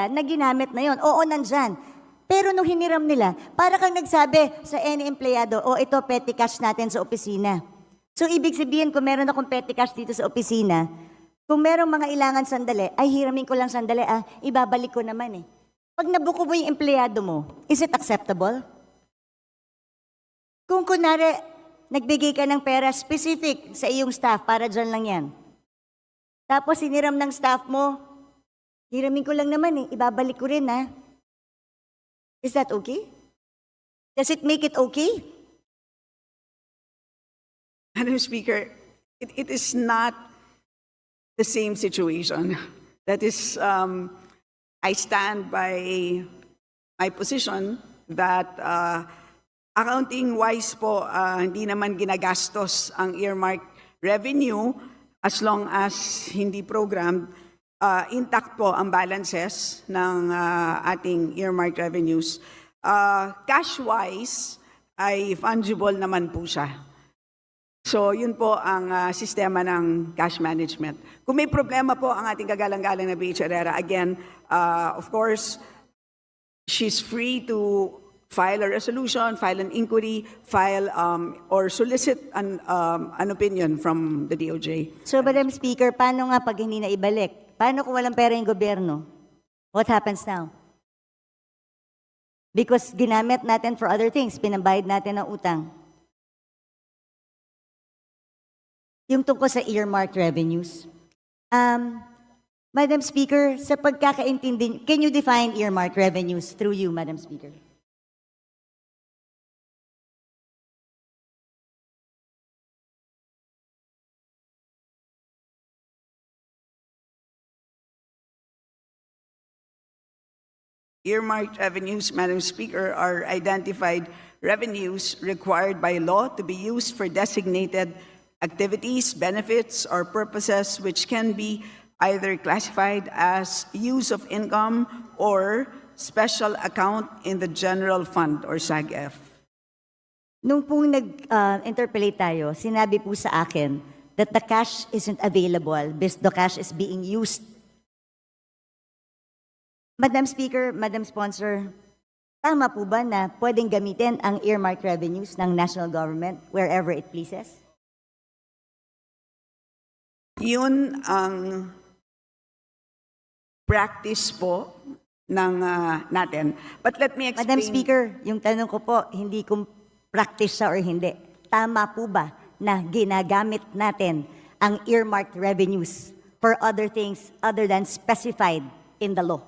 na ginamit na yon. Oo, nandyan. Pero nung hiniram nila, para kang nagsabi sa any empleyado, ito petty cash natin sa opisina. So, ibig sabihin, kung meron akong petty cash dito sa opisina, kung merong mga ilangan sandali, ay hiramin ko lang sandali, ibabalik ko naman eh. Pag nabuko mo yung empleyado mo, is it acceptable? Kung kunwari, nagbigay ka ng pera specific sa iyong staff, para dyan lang yan. Tapos hiniram ng staff mo, hiramin ko lang naman ibabalik ko rin Is that okay? Does it make it okay? Madam Speaker, it is not the same situation. That is, I stand by my position that accounting-wise po, hindi naman ginagastos ang earmark revenue as long as hindi programmed. Intact po ang balances ng ating earmark revenues. Cash-wise, ay fungible naman po siya. So, yun po ang sistema ng cash management. Kung may problema po ang ating kagalang-galang na BH Herrera, again, of course, she's free to file a resolution, file an inquiry, file or solicit an opinion from the DOJ. So, Madam Speaker, paano nga pag hindi na ibalik? Paano kung walang pera yung gobyerno? What happens now? Because ginamit natin for other things, pinambayad natin ng utang. Yung tungkol sa earmarked revenues. Madam Speaker, sa pagkakaintindi, can you define earmarked revenues through you, Madam Speaker? Earmarked revenues, Madam Speaker, are identified revenues required by law to be used for designated activities, benefits, or purposes which can be either classified as use of income or special account in the general fund or SAGF. Nung pong nag-interpolate tayo, sinabi po sa akin that the cash isn't available because the cash is being used. Madam Speaker, Madam Sponsor, tama po ba na pwedeng gamitin ang earmarked revenues ng national government wherever it pleases? Yun ang practice po ng natin. But let me explain. Madam Speaker, yung tanong ko po, hindi kung practice siya or hindi. Tama po ba na ginagamit natin ang earmarked revenues for other things other than specified in the law?